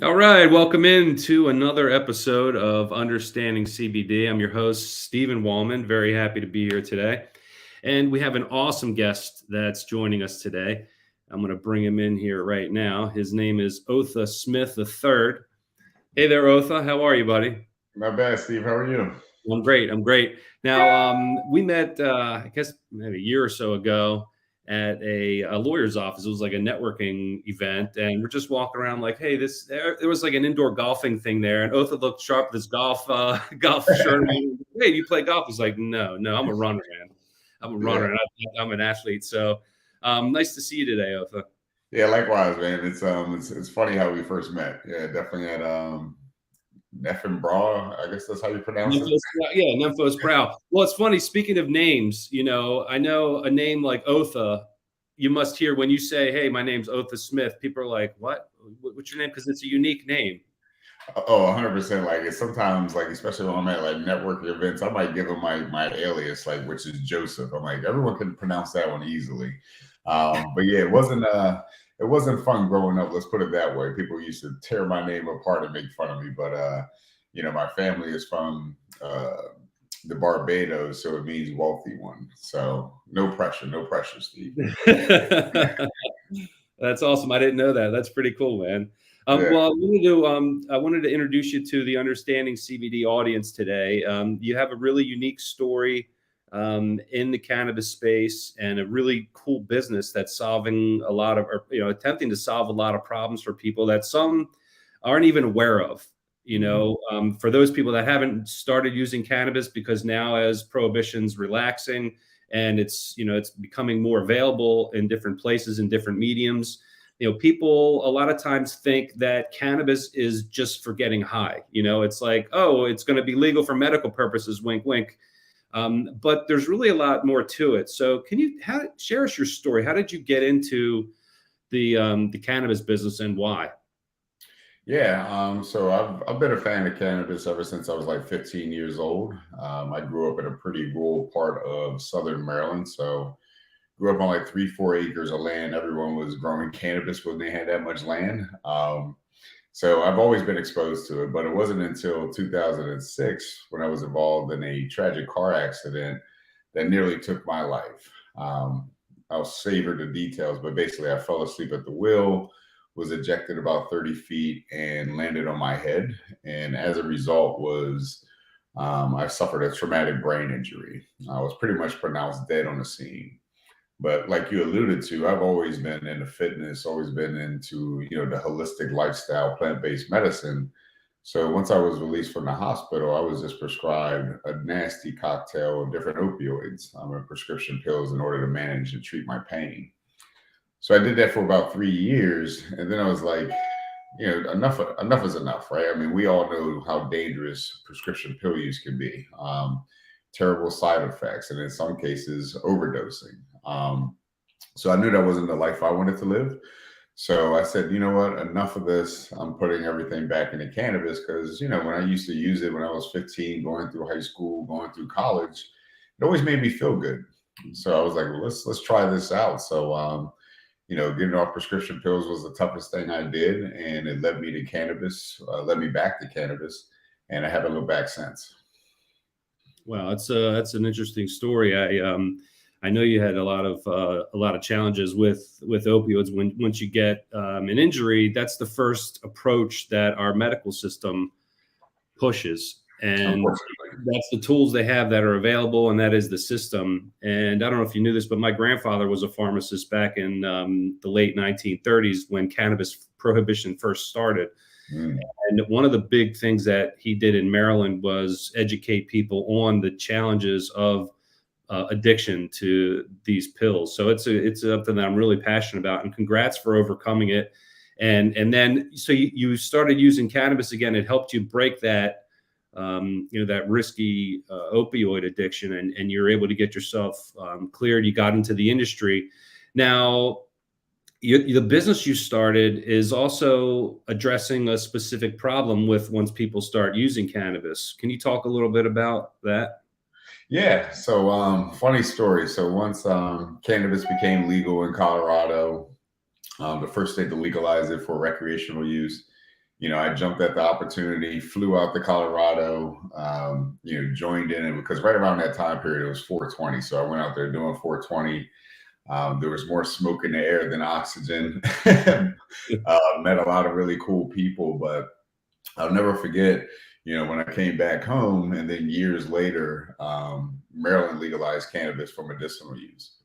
All right, welcome in to another episode of Understanding CBD. I'm your host, Stephen Wallman. Very happy to be here today. And we have an awesome guest that's joining us today. I'm going to bring him in here right now. His name is Otha Smith III. Hey there, Otha. How are you, buddy? Not bad, Steve. How are you? I'm great. I'm great. Now, we met, I guess, maybe a year or so ago at a lawyer's office. It was like a networking event, and we're just walking around like, "Hey, this." There was like an indoor golfing thing there, and Otha looked sharp with his golf golf shirt on. Hey, you play golf? He's like, "No, no, I'm a runner, man. I'm a runner, Yeah, and I'm an athlete." So, nice to see you today, Otha. yeah. Likewise, man. It's funny how we first met. Yeah, definitely at Neff and Bra. I guess that's how you pronounce it. Yeah, Nymphos Brow. Well, it's funny. Speaking of names, I know a name like Otha. You must hear when you say, "Hey, my name's Otha Smith." People are like, "What? What's your name?" Because it's a unique name. Oh, 100%. Like it's sometimes like especially when I'm at like networking events, I might give them my alias, like which is Joseph. I'm like everyone can pronounce that one easily. But yeah, it wasn't fun growing up. Let's put it that way. People used to tear my name apart and make fun of me. But my family is from the Barbados, so it means wealthy one. So no pressure, Steve. That's awesome. I didn't know that. That's pretty cool, man. Yeah. Well, I wanted to introduce you to the Understanding CBD audience today. You have a really unique story in the cannabis space and a really cool business that's solving a lot of, or attempting to solve a lot of problems for people that some aren't even aware of. Mhm. For those people that haven't started using cannabis, because now as prohibition's relaxing and it's becoming more available in different places in different mediums, people a lot of times think that cannabis is just for getting high. It's like, oh, it's going to be legal for medical purposes, wink wink. But there's really a lot more to it. So can you share us your story? How did you get into the cannabis business and why? Yeah, so I've been a fan of cannabis ever since I was like 15 years old. I grew up in a pretty rural part of Southern Maryland, so grew up on like 3, 4 acres of land. Everyone was growing cannabis when they had that much land. So I've always been exposed to it, but it wasn't until 2006 when I was involved in a tragic car accident that nearly took my life. I'll savor the details, but basically, I fell asleep at the wheel, was ejected about 30 feet, and landed on my head. And as a result, I suffered a traumatic brain injury. I was pretty much pronounced dead on the scene. But like you alluded to, I've always been into fitness, always been into the holistic lifestyle, plant-based medicine. So once I was released from the hospital, I was just prescribed a nasty cocktail of different opioids, and prescription pills in order to manage and treat my pain. So I did that for about 3 years, and then I was like, enough is enough, right? I mean, we all know how dangerous prescription pill use can be. Terrible side effects, and in some cases, overdosing. So I knew that wasn't the life I wanted to live. So I said, you know what, enough of this. I'm putting everything back into cannabis because, when I used to use it when I was 15, going through high school, going through college, it always made me feel good. So I was like, well, let's try this out. So getting off prescription pills was the toughest thing I did, and it led me to cannabis, led me back to cannabis, and I haven't looked back since. Wow, that's an interesting story. I know you had a lot of challenges with opioids. When once you get an injury, that's the first approach that our medical system pushes, and Unfortunately. that's the tools they have that are available, and that is the system. And I don't know if you knew this, but my grandfather was a pharmacist back in the late 1930s when cannabis prohibition first started. Mm. And one of the big things that he did in Maryland was educate people on the challenges of addiction to these pills. So it's something that I'm really passionate about. And congrats for overcoming it. And then so you started using cannabis again. It helped you break that that risky opioid addiction, and you're able to get yourself cleared. You got into the industry. Now, the business you started is also addressing a specific problem with once people start using cannabis. Can you talk a little bit about that? Yeah. So, funny story. So once cannabis became legal in Colorado, the first state to legalize it for recreational use, I jumped at the opportunity, flew out to Colorado, joined in it because right around that time period, it was 420. So I went out there doing 420. There was more smoke in the air than oxygen. Met a lot of really cool people, but I'll never forget, when I came back home and then years later, Maryland legalized cannabis for medicinal use.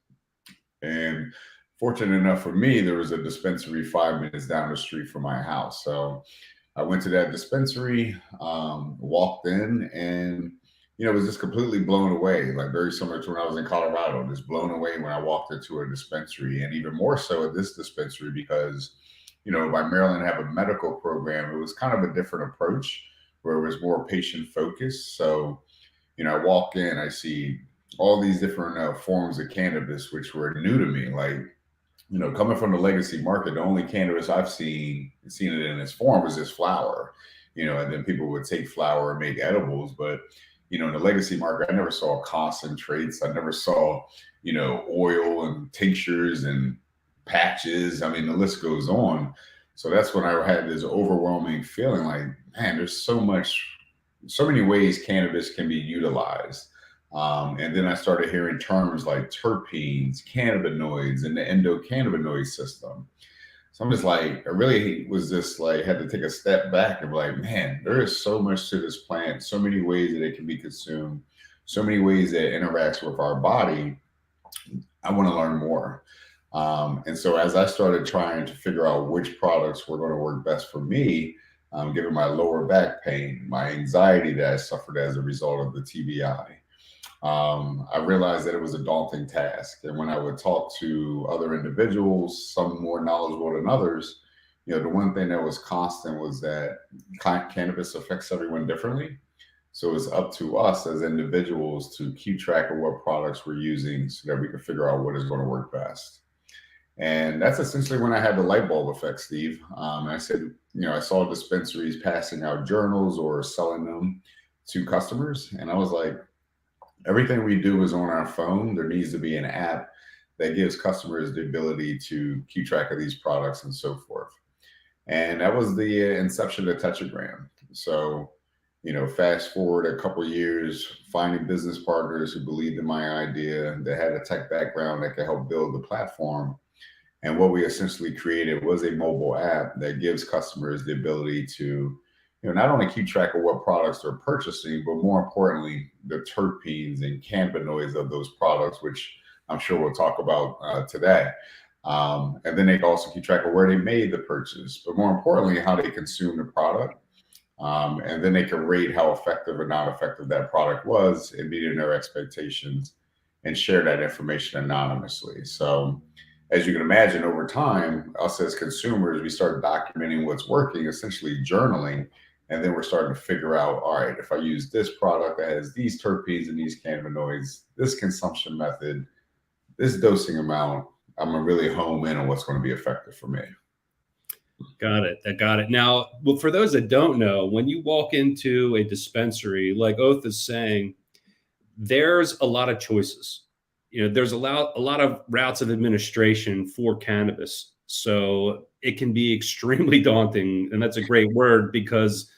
And fortunate enough for me, there was a dispensary 5 minutes down the street from my house. So I went to that dispensary, walked in, and was just completely blown away. Like very similar to when I was in Colorado, just blown away when I walked into a dispensary, and even more so at this dispensary because, by Maryland have a medical program, it was kind of a different approach where it was more patient focused. So, I walk in, I see all these different forms of cannabis, which were new to me. Like, coming from the legacy market, the only cannabis I've seen it in its form was this flower, and then people would take flower and make edibles. But, in the legacy market, I never saw concentrates. I never saw, oil and tinctures and patches. I mean, the list goes on. So that's when I had this overwhelming feeling like, man, there's so many ways cannabis can be utilized. And then I started hearing terms like terpenes, cannabinoids, and the endocannabinoid system. So I'm just like, I really was just like, had to take a step back and be like, man, there is so much to this plant, so many ways that it can be consumed, so many ways that it interacts with our body. I want to learn more. And so as I started trying to figure out which products were going to work best for me, given my lower back pain, my anxiety that I suffered as a result of the TBI, I realized that it was a daunting task. And when I would talk to other individuals, some more knowledgeable than others, the one thing that was constant was that cannabis affects everyone differently. So it's up to us as individuals to keep track of what products we're using so that we can figure out what is going to work best. And that's essentially when I had the light bulb effect, Steve. I said, I saw dispensaries passing out journals or selling them to customers. And I was like, everything we do is on our phone. There needs to be an app that gives customers the ability to keep track of these products and so forth. And that was the inception of Tetragram. So, fast forward a couple of years, finding business partners who believed in my idea, that had a tech background that could help build the platform. And what we essentially created was a mobile app that gives customers the ability to, not only keep track of what products they're purchasing, but more importantly, the terpenes and cannabinoids of those products, which I'm sure we'll talk about today. And then they can also keep track of where they made the purchase, but more importantly, how they consume the product. And then they can rate how effective or not effective that product was in meeting their expectations and share that information anonymously. So as you can imagine, over time, us as consumers, we start documenting what's working, essentially journaling. And then we're starting to figure out, all right, if I use this product that has these terpenes and these cannabinoids, this consumption method, this dosing amount, I'm going to really home in on what's going to be effective for me. Got it. I got it. Now, well, for those that don't know, when you walk into a dispensary, like Otha is saying, there's a lot of choices. There's a lot of routes of administration for cannabis. So it can be extremely daunting. And that's a great word because,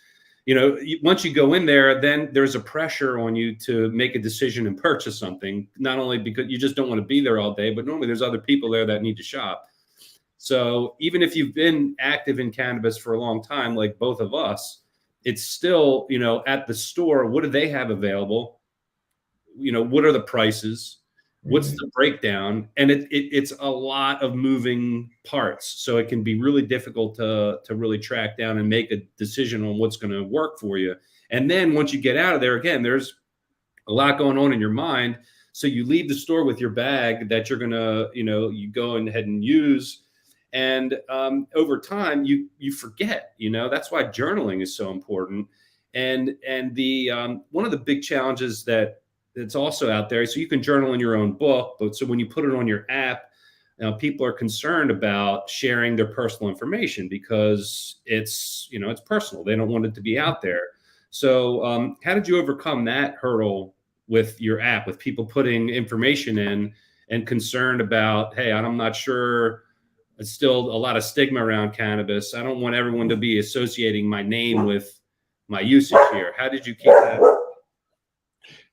once you go in there, then there's a pressure on you to make a decision and purchase something, not only because you just don't want to be there all day, but normally there's other people there that need to shop. So even if you've been active in cannabis for a long time, like both of us, it's still, at the store, what do they have available? What are the prices? What's the breakdown? And it's a lot of moving parts. So it can be really difficult to really track down and make a decision on what's going to work for you. And then once you get out of there, again, there's a lot going on in your mind. So you leave the store with your bag that you're going to, you go ahead and use. And over time, you forget, that's why journaling is so important. And the one of the big challenges that's also out there, so you can journal in your own book, but so when you put it on your app, people are concerned about sharing their personal information because it's personal. They don't want it to be out there. So how did you overcome that hurdle with your app, with people putting information in and concerned about, hey, I'm not sure it's still a lot of stigma around cannabis. I don't want everyone to be associating my name with my usage here. How did you keep that?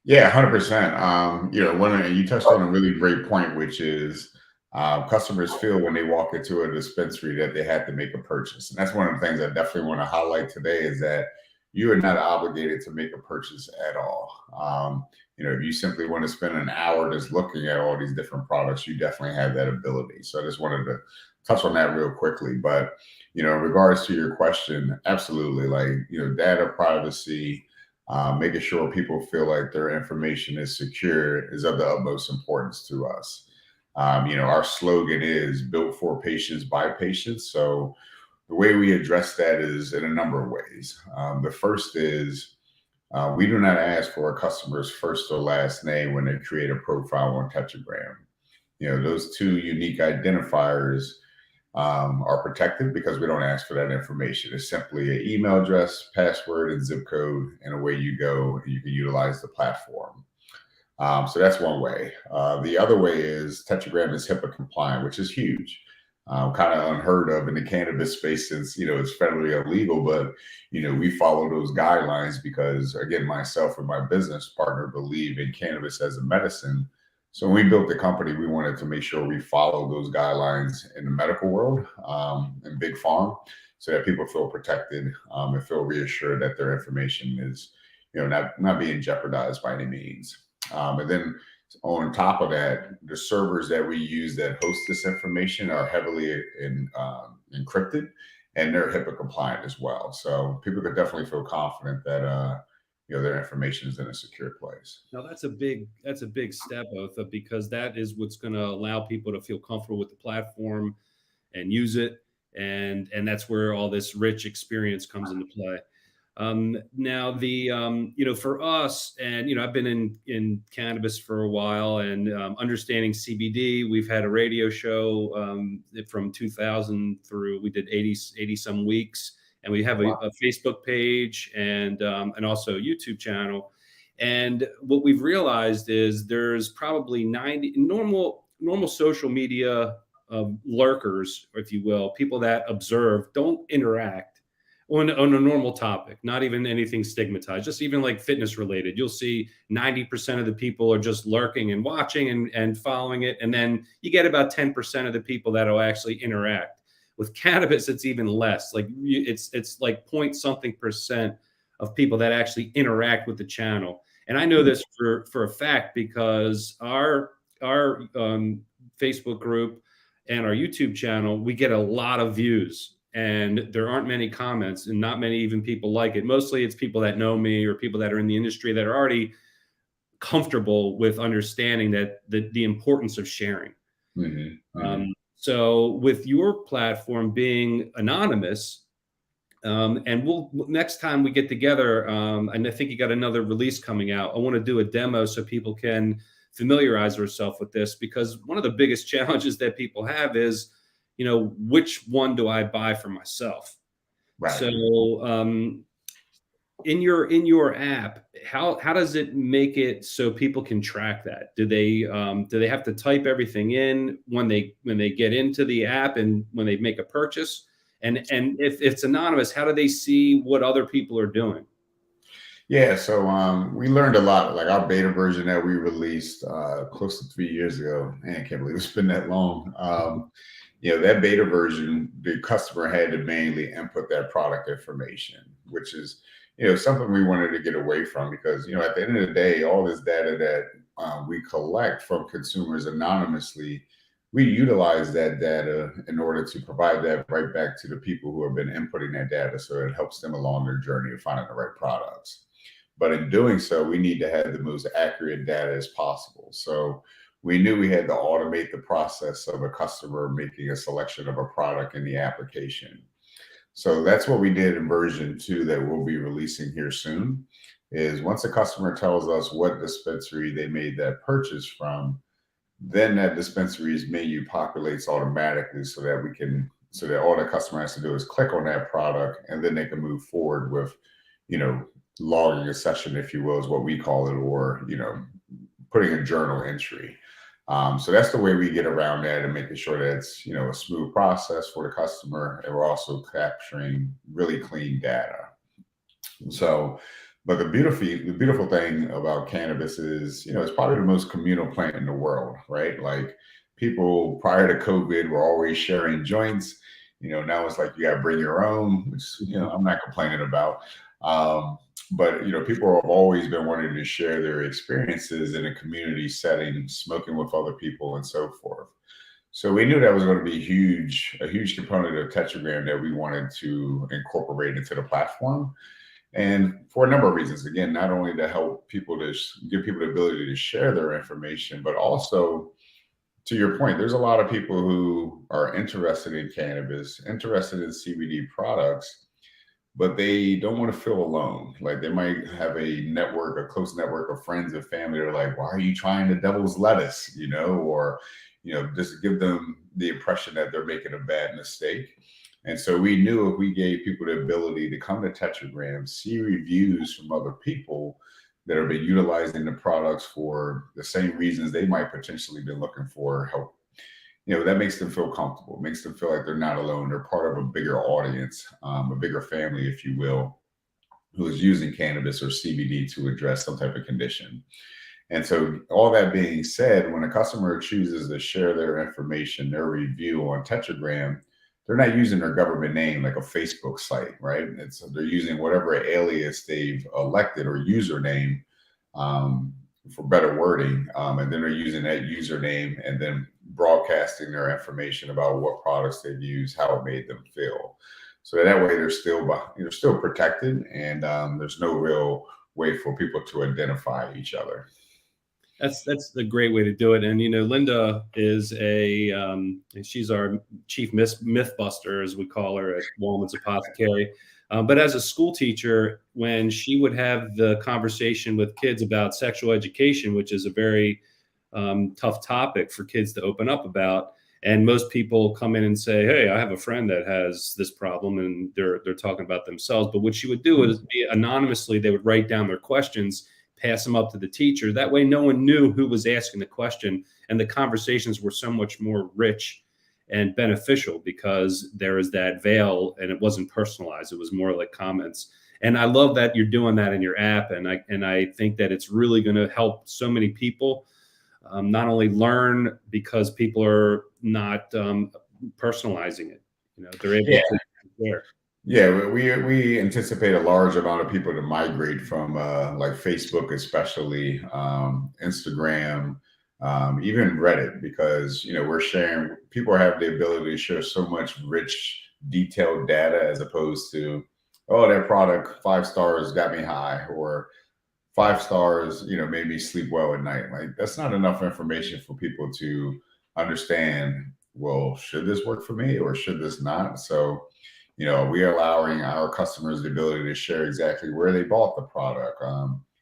Yeah, 100%. You touched on a really great point, which is customers feel when they walk into a dispensary that they have to make a purchase. And that's one of the things I definitely want to highlight today is that you are not obligated to make a purchase at all. If you simply want to spend an hour just looking at all these different products, you definitely have that ability. So I just wanted to touch on that real quickly. But, in regards to your question, absolutely, data privacy, making sure people feel like their information is secure is of the utmost importance to us. Our slogan is built for patients by patients. So the way we address that is in a number of ways. The first is we do not ask for a customer's first or last name when they create a profile on Tetragram. Those two unique identifiers are protected because we don't ask for that information. It's simply an email address, password, and zip code, and away you go, and you can utilize the platform. So that's one way. The other way is Tetragram is HIPAA compliant, which is huge. Kind of unheard of in the cannabis space since it's federally illegal, but we follow those guidelines because, again, myself and my business partner believe in cannabis as a medicine. So when we built the company, we wanted to make sure we follow those guidelines in the medical world and big farm, so that people feel protected and feel reassured that their information is not being jeopardized by any means. And then on top of that, the servers that we use that host this information are heavily encrypted, and they're HIPAA compliant as well. So people could definitely feel confident that their information is in a secure place. Now that's a big step, Otha, because that is what's going to allow people to feel comfortable with the platform and use it, and that's where all this rich experience comes into play. Now for us, and I've been in cannabis for a while, and understanding CBD, we've had a radio show from 2000 through, we did 80 some weeks, and we have a Facebook page and also a YouTube channel. And what we've realized is there's probably 90 normal social media lurkers, if you will, people that observe, don't interact on a normal topic, not even anything stigmatized, just even like fitness related. You'll see 90% of the people are just lurking and watching and following it. And then you get about 10% of the people that will actually interact. With cannabis, it's even less. Like it's like point something percent of people that actually interact with the channel. And I know this for a fact because our Facebook group and our YouTube channel, we get a lot of views. And there aren't many comments, and not many even people like it. Mostly it's people that know me or people that are in the industry that are already comfortable with understanding that the importance of sharing. Mm-hmm. Mm-hmm. So with your platform being anonymous, and we'll next time we get together, and I think you got another release coming out, I want to do a demo so people can familiarize themselves with this, because one of the biggest challenges that people have is, which one do I buy for myself? Right. So in your app, how does it make it so people can track that? Do they have to type everything in when they get into the app and when they make a purchase? And if it's anonymous, how do they see what other people are doing? Yeah, so we learned a lot. Like our beta version that we released close to 3 years ago. Man, I can't believe it's been that long. That beta version, the customer had to manually input their product information, which is, something we wanted to get away from because, at the end of the day, all this data that we collect from consumers anonymously, we utilize that data in order to provide that right back to the people who have been inputting that data. So it helps them along their journey of finding the right products. But in doing so, we need to have the most accurate data as possible. So we knew we had to automate the process of a customer making a selection of a product in the application. So that's what we did in version 2 that we'll be releasing here soon, is once a customer tells us what dispensary they made that purchase from, then that dispensary's menu populates automatically so that all the customer has to do is click on that product, and then they can move forward with, logging a session, if you will, is what we call it, or, putting a journal entry. So that's the way we get around that and making sure that it's, a smooth process for the customer. And we're also capturing really clean data. So, but the beautiful thing about cannabis is, it's probably the most communal plant in the world, right? Like people prior to COVID were always sharing joints. Now it's like you got to bring your own, which I'm not complaining about. Um, but people have always been wanting to share their experiences in a community setting, smoking with other people, and so forth. So we knew that was going to be a huge component of Tetragram that we wanted to incorporate into the platform. And for a number of reasons, again, not only to help people to give people the ability to share their information, but also to your point, there's a lot of people who are interested in cannabis, interested in CBD products, but they don't want to feel alone. Like they might have a close network of friends and family that are like, why are you trying the devil's lettuce? Or, just give them the impression that they're making a bad mistake. And so we knew if we gave people the ability to come to Tetragram, see reviews from other people that have been utilizing the products for the same reasons they might potentially be looking for help, that makes them feel comfortable, makes them feel like they're not alone. They're part of a bigger audience, a bigger family, if you will, who is using cannabis or CBD to address some type of condition. And so, all that being said, when a customer chooses to share their information, their review on Tetragram, they're not using their government name like a Facebook site, right? They're using whatever alias they've elected or username, um, for better wording, and then they're using that username and then broadcasting their information about what products they've used, how it made them feel. So that way they're still protected, and there's no real way for people to identify each other. That's a great way to do it. And Linda is she's our chief myth buster, as we call her at Walman's Apothecary. But as a school teacher, when she would have the conversation with kids about sexual education, which is a very tough topic for kids to open up about, and most people come in and say, "Hey, I have a friend that has this problem," and they're talking about themselves. But what she would do is anonymously, they would write down their questions, pass them up to the teacher. That way, no one knew who was asking the question, and the conversations were so much more rich and beneficial because there is that veil, and it wasn't personalized. It was more like comments. And I love that you're doing that in your app, and I think that it's really going to help so many people not only learn because people are not personalizing it. They're able to share. Yeah, we anticipate a large amount of people to migrate from like Facebook, especially Instagram, even Reddit, because we're sharing. People have the ability to share so much rich, detailed data as opposed to, oh, that product 5 stars got me high, or 5 stars, made me sleep well at night. Like that's not enough information for people to understand. Well, should this work for me or should this not? So we are allowing our customers the ability to share exactly where they bought the product,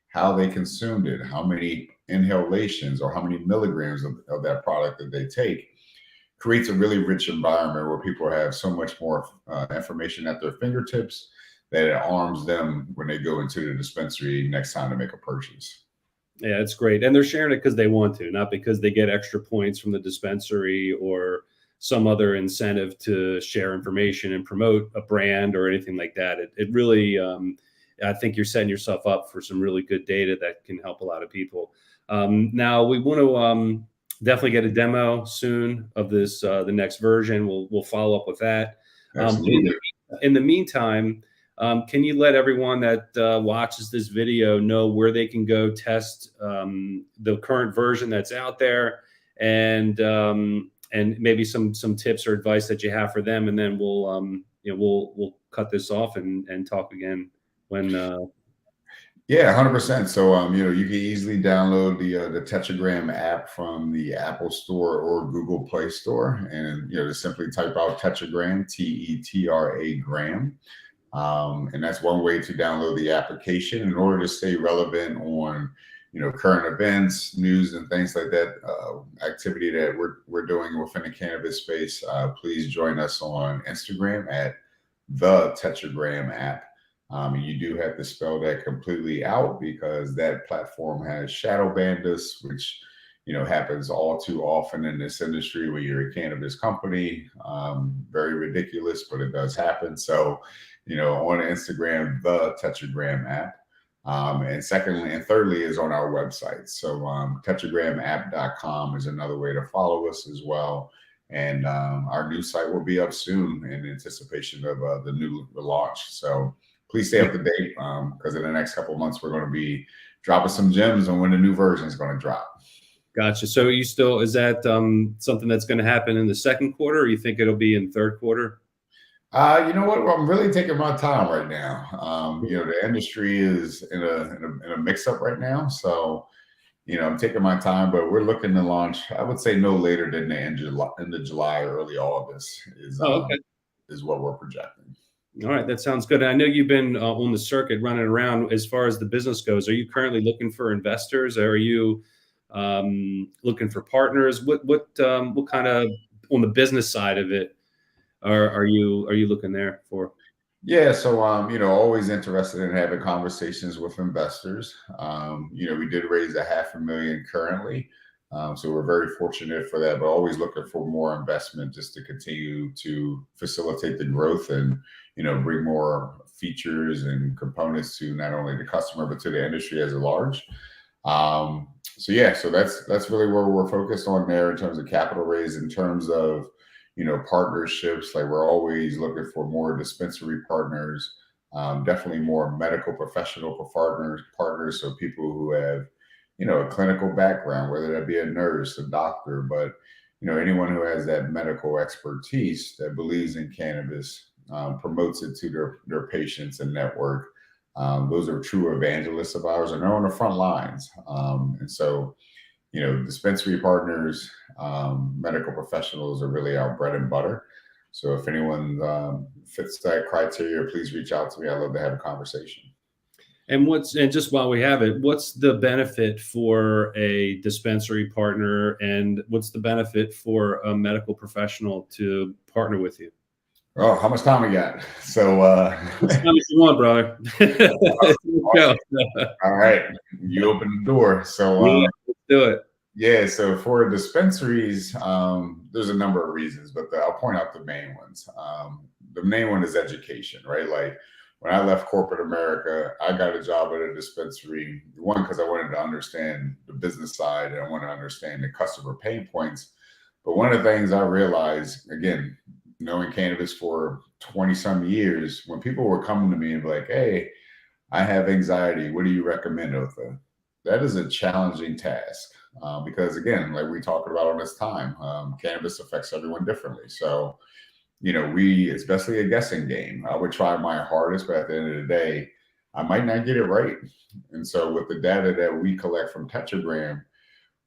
how they consumed it, how many inhalations or how many milligrams of that product that they take. Creates a really rich environment where people have so much more information at their fingertips that it arms them when they go into the dispensary next time to make a purchase. Yeah, it's great. And they're sharing it because they want to, not because they get extra points from the dispensary or some other incentive to share information and promote a brand or anything like that. It really, I think you're setting yourself up for some really good data that can help a lot of people. Now we want to definitely get a demo soon of this, the next version. We'll follow up with that. In the meantime, can you let everyone that watches this video know where they can go test the current version that's out there, and maybe some tips or advice that you have for them, and then we'll cut this off and talk again when. Yeah, 100%. So, you can easily download the Tetragram app from the Apple Store or Google Play Store, and just simply type out Tetragram, Tetra gram. And that's one way to download the application in order to stay relevant on, current events, news, and things like that. Activity that we're doing within the cannabis space. Please join us on Instagram at the Tetragram app. You do have to spell that completely out because that platform has shadow banned us, which happens all too often in this industry where you're a cannabis company. Very ridiculous, but it does happen. So, on Instagram, the Tetragram app. And secondly and thirdly is on our website. So tetragramapp.com is another way to follow us as well. And our new site will be up soon in anticipation of the new launch. So please stay up to date because in the next couple of months, we're going to be dropping some gems on when the new version is going to drop. Gotcha. So is that something that's going to happen in the second quarter, or you think it'll be in third quarter? You know what? I'm really taking my time right now. The industry is in a mix up right now. So, I'm taking my time, but we're looking to launch, I would say no later than the end of July, early August Okay. is what we're projecting. All right. That sounds good. I know you've been on the circuit running around as far as the business goes. Are you currently looking for investors? Or are you looking for partners? What kind of, on the business side of it, are you looking there for? Yeah, so always interested in having conversations with investors. We did raise $500,000 currently, so we're very fortunate for that. But always looking for more investment just to continue to facilitate the growth and bring more features and components to not only the customer but to the industry as a large. So that's really where we're focused on there in terms of capital raise, in terms of partnerships. Like, we're always looking for more dispensary partners, definitely more medical professional partners. So people who have, a clinical background, whether that be a nurse, a doctor, but, anyone who has that medical expertise that believes in cannabis, promotes it to their patients and network. Those are true evangelists of ours, and they're on the front lines. And so, dispensary partners, medical professionals are really our bread and butter. So if anyone fits that criteria, please reach out to me. I'd love to have a conversation. And just while we have it, what's the benefit for a dispensary partner, and what's the benefit for a medical professional to partner with you? Oh, how much time we got? So as time as you want, brother. Awesome. All right, you open the door. So yeah, let's do it. Yeah, so for dispensaries, there's a number of reasons, but I'll point out the main ones. The main one is education, right? Like, when I left corporate America, I got a job at a dispensary. One, because I wanted to understand the business side and I want to understand the customer pain points. But one of the things I realized, again, knowing cannabis for 20 some years, when people were coming to me and be like, "Hey, I have anxiety. What do you recommend, Otha?" That is a challenging task. Because again, like we talked about all this time, cannabis affects everyone differently. So, it's basically a guessing game. I would try my hardest, but at the end of the day, I might not get it right. And so with the data that we collect from Tetragram,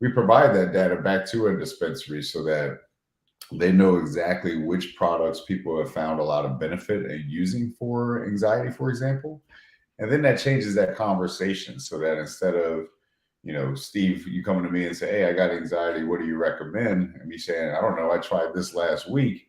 we provide that data back to a dispensary so that they know exactly which products people have found a lot of benefit in using for anxiety, for example. And then that changes that conversation so that instead of, Steve, you coming to me and say, "Hey, I got anxiety. What do you recommend?" And me saying, "I don't know. I tried this last week."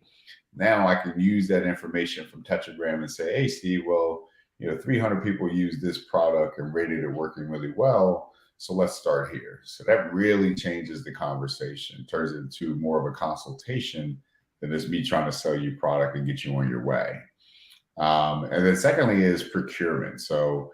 Now I can use that information from Tetragram and say, "Hey, Steve, well, 300 people use this product and rated it working really well. So let's start here." So that really changes the conversation, turns it into more of a consultation than just me trying to sell you product and get you on your way. And then secondly is procurement. So,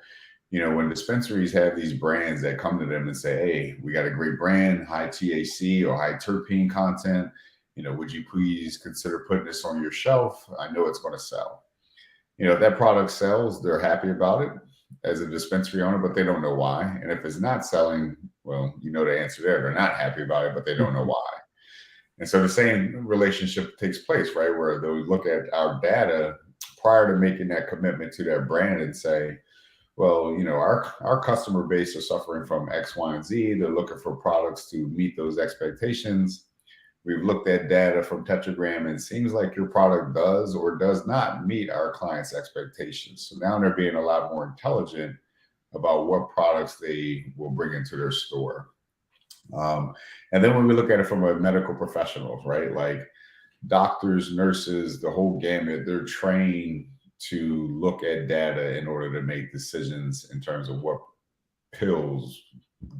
when dispensaries have these brands that come to them and say, "Hey, we got a great brand, high THC or high terpene content, would you please consider putting this on your shelf? I know it's going to sell." If that product sells, they're happy about it as a dispensary owner, but they don't know why. And if it's not selling, well, the answer there. They're not happy about it, but they don't know why. And so the same relationship takes place, right? Where they'll look at our data prior to making that commitment to their brand and say, "Well, our customer base is suffering from X, Y, and Z. They're looking for products to meet those expectations. We've looked at data from Tetragram and it seems like your product does or does not meet our clients' expectations." So now they're being a lot more intelligent about what products they will bring into their store. And then when we look at it from a medical professional, right? Like doctors, nurses, the whole gamut, they're trained to look at data in order to make decisions in terms of what pills,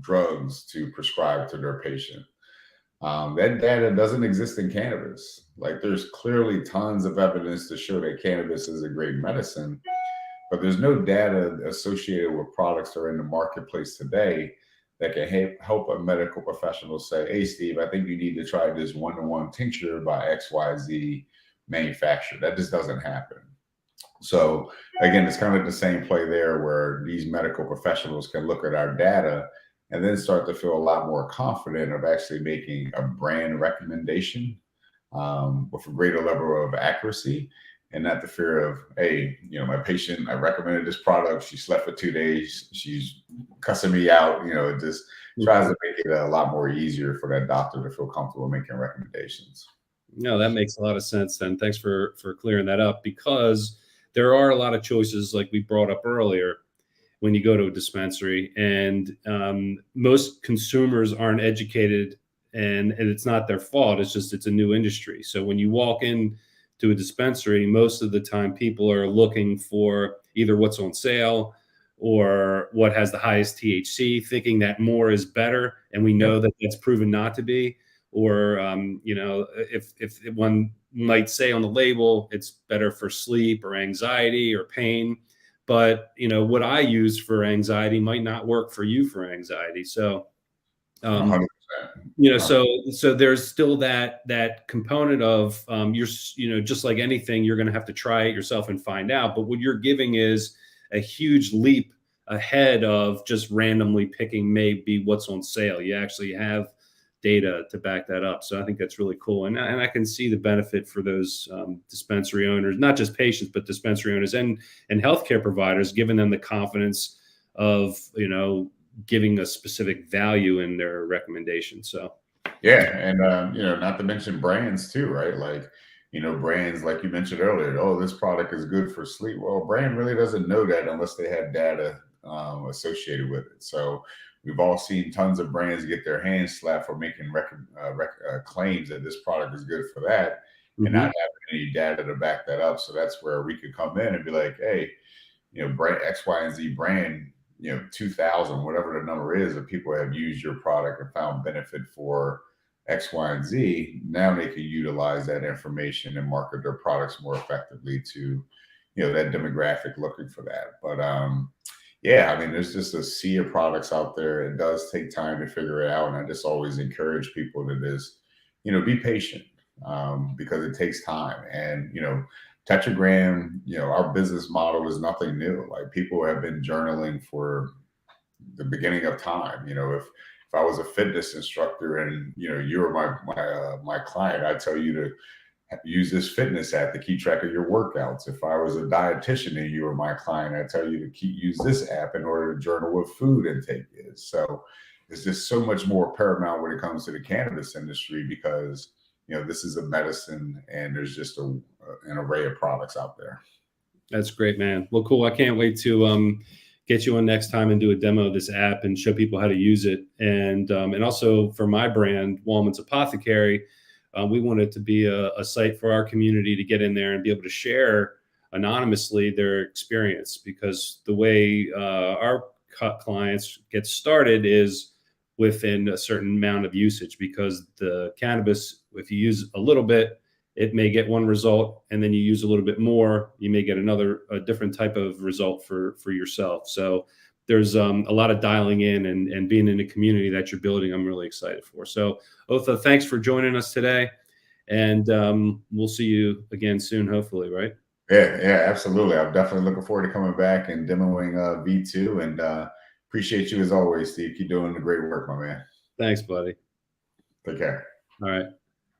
drugs to prescribe to their patient. That data doesn't exist in cannabis. Like there's clearly tons of evidence to show that cannabis is a great medicine, but there's no data associated with products that are in the marketplace today that can help a medical professional say, hey, Steve, I think you need to try this one-to-one tincture by XYZ manufacturer. That just doesn't happen. So again, it's kind of the same play there where these medical professionals can look at our data and then start to feel a lot more confident of actually making a brand recommendation with a greater level of accuracy and not the fear of, hey, my patient, I recommended this product. She slept for 2 days. She's cussing me out. It just tries to make it a lot more easier for that doctor to feel comfortable making recommendations. No, that makes a lot of sense then. Thanks for clearing that up, because there are a lot of choices like we brought up earlier when you go to a dispensary, and most consumers aren't educated, and it's not their fault. It's just it's a new industry. So when you walk in to a dispensary, most of the time people are looking for either what's on sale or what has the highest THC, thinking that more is better, and we know that that's proven not to be. Or if one might say on the label it's better for sleep or anxiety or pain, but what I use for anxiety might not work for you for anxiety. So 100%. so there's still that component of you're just like anything, you're going to have to try it yourself and find out. But what you're giving is a huge leap ahead of just randomly picking maybe what's on sale. You actually have data to back that up. So I think that's really cool. And I can see the benefit for those dispensary owners, not just patients, but dispensary owners and healthcare providers, giving them the confidence of, giving a specific value in their recommendation. So, yeah. And, not to mention brands too, right? Like, brands like you mentioned earlier, oh, this product is good for sleep. Well, a brand really doesn't know that unless they have data associated with it. So we've all seen tons of brands get their hands slapped for making claims that this product is good for that, and not having any data to back that up. So that's where we could come in and be like, hey, brand X, Y, and Z brand, 2,000, whatever the number is, that people have used your product and found benefit for X, Y, and Z. Now they can utilize that information and market their products more effectively to, that demographic looking for that. But yeah, I mean, there's just a sea of products out there. It does take time to figure it out. And I just always encourage people to just, be patient because it takes time. And, Tetragram, our business model is nothing new. Like people have been journaling for the beginning of time. If I was a fitness instructor and, you were my client, I'd tell you to use this fitness app to keep track of your workouts. If I was a dietitian and you were my client, I tell you to use this app in order to journal what food intake is. So it's just so much more paramount when it comes to the cannabis industry because, this is a medicine and there's just an array of products out there. That's great, man. Well, cool. I can't wait to get you on next time and do a demo of this app and show people how to use it. And also for my brand, Wallman's Apothecary, we want it to be a site for our community to get in there and be able to share anonymously their experience, because the way our clients get started is within a certain amount of usage, because the cannabis, if you use a little bit, it may get one result, and then you use a little bit more, you may get a different type of result for yourself. So there's a lot of dialing in and being in a community that you're building. I'm really excited for. So Otha, thanks for joining us today. And we'll see you again soon, hopefully, right? Yeah, absolutely. I'm definitely looking forward to coming back and demoing V2, and appreciate you as always, Steve. Keep doing the great work, my man. Thanks, buddy. Take care. All right.